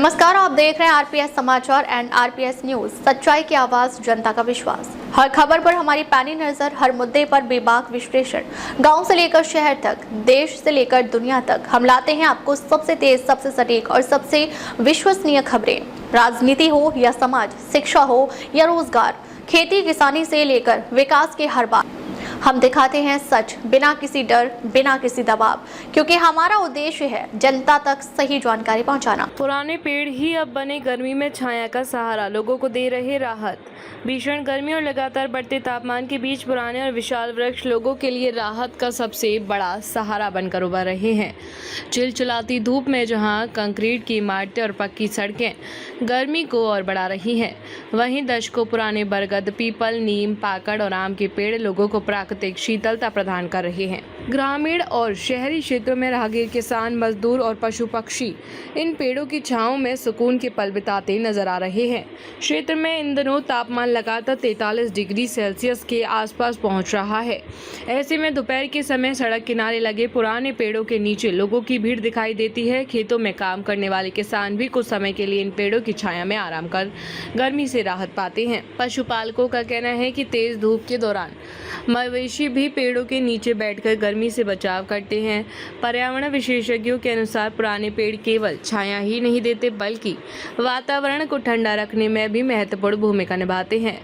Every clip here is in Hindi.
नमस्कार, आप देख रहे हैं आरपीएस समाचार एंड आरपीएस न्यूज। सच्चाई की आवाज, जनता का विश्वास। हर खबर पर हमारी पैनी नजर, हर मुद्दे पर बेबाक विश्लेषण। गांव से लेकर शहर तक, देश से लेकर दुनिया तक, हम लाते हैं आपको सबसे तेज, सबसे सटीक और सबसे विश्वसनीय खबरें। राजनीति हो या समाज, शिक्षा हो या रोजगार, खेती किसानी से लेकर विकास के हर बात, हम दिखाते हैं सच, बिना किसी डर, बिना किसी दबाव, क्योंकि हमारा उद्देश्य है जनता तक सही जानकारी पहुंचाना। पुराने पेड़ ही अब बने गर्मी में छाया का सहारा, लोगों को दे रहे राहत। भीषण गर्मी और लगातार बढ़ते तापमान के बीच पुराने और विशाल वृक्ष लोगों के लिए राहत का सबसे बड़ा सहारा बनकर उभर रहे हैं। चिलचिलाती धूप में जहां कंक्रीट की इमारतें और पक्की सड़कें गर्मी को और बढ़ा रही हैं, वहीं दशकों पुराने बरगद, पीपल, नीम, पाकड़ और आम के पेड़ लोगों को प्राकृतिक शीतलता प्रदान कर रहे हैं। ग्रामीण और शहरी क्षेत्रों में राहगीर, किसान, मजदूर और पशु पक्षी इन पेड़ों की छांव में सुकून के पल बिताते नजर आ रहे हैं। क्षेत्र में इन दिनों तापमान लगातार 43 डिग्री सेल्सियस के आसपास पहुंच रहा है। ऐसे में दोपहर के समय सड़क किनारे लगे पुराने पेड़ों के नीचे लोगों की भीड़ दिखाई देती है। खेतों में काम करने वाले किसान भी कुछ समय के लिए इन पेड़ों की छाया में आराम कर गर्मी से राहत पाते हैं। पशुपालकों का कहना है कि तेज धूप के दौरान मवेशी भी पेड़ों के नीचे बैठकर गर्मी से बचाव करते हैं। पर्यावरण विशेषज्ञों के अनुसार पुराने पेड़ केवल छाया ही नहीं देते, बल्कि वातावरण को ठंडा रखने में भी महत्वपूर्ण भूमिका निभाते हैं।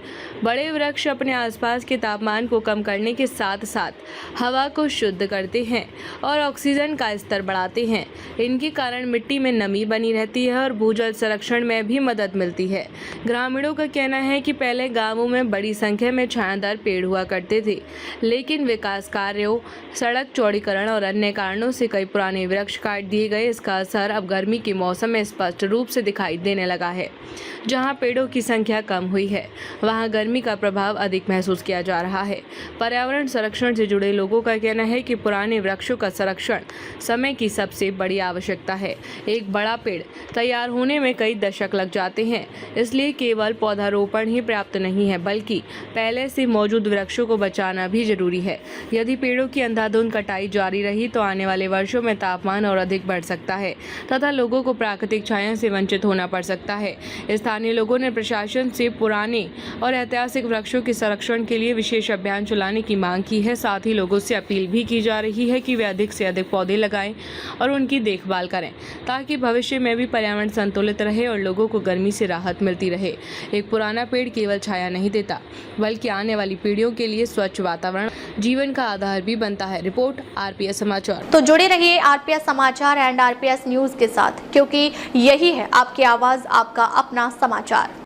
बड़े वृक्ष अपने आसपास के तापमान को कम करने के साथ साथ हवा को शुद्ध करते हैं और ऑक्सीजन का स्तर बढ़ाते हैं। इनके कारण मिट्टी में नमी बनी रहती है और भूजल संरक्षण में भी मदद मिलती है। ग्रामीणों का कहना है कि पहले गांवों में बड़ी संख्या में छायादार पेड़ हुआ करते थे, लेकिन विकास कार्यों, सड़क चौड़ीकरण और अन्य कारणों से कई पुराने वृक्ष काट दिए गए। इसका असर अब गर्मी के मौसम में स्पष्ट रूप से दिखाई देने लगा है। जहां पेड़ों की संख्या कम हुई है, वहां गर्मी का प्रभाव अधिक महसूस किया जा रहा है। पर्यावरण संरक्षण से जुड़े लोगों का कहना है कि पुराने वृक्षों का संरक्षण समय की सबसे बड़ी आवश्यकता है। एक बड़ा पेड़ तैयार होने में कई दशक लग जाते हैं, इसलिए केवल पौधारोपण ही पर्याप्त नहीं है, बल्कि पहले से मौजूद वृक्षों को बचाना भी जरूरी है। यदि पेड़ों की अंधाधुंध कटाई जारी रही तो आने वाले वर्षों में तापमान और अधिक बढ़ सकता है तथा लोगों को प्राकृतिक छाया से वंचित होना पड़ सकता है। स्थानीय लोगों ने प्रशासन से पुराने और ऐतिहासिक वृक्षों के संरक्षण के लिए विशेष अभियान चलाने की मांग की है। साथ ही लोगों से अपील भी की जा रही है कि वे अधिक से अधिक पौधे लगाएं और उनकी देखभाल करें, ताकि भविष्य में भी पर्यावरण संतुलित रहे और लोगों को गर्मी से राहत मिलती रहे। एक पुराना पेड़ केवल छाया नहीं देता, बल्कि आने वाली पीढ़ियों के लिए स्वच्छ वातावरण जीवन का आधार भी बनता है। रिपोर्ट आरपीएस समाचार। तो जुड़े रहिए आरपीएस समाचार एंड आरपीएस न्यूज के साथ, क्योंकि यही है आपकी आवाज, आपका अपना समाचार।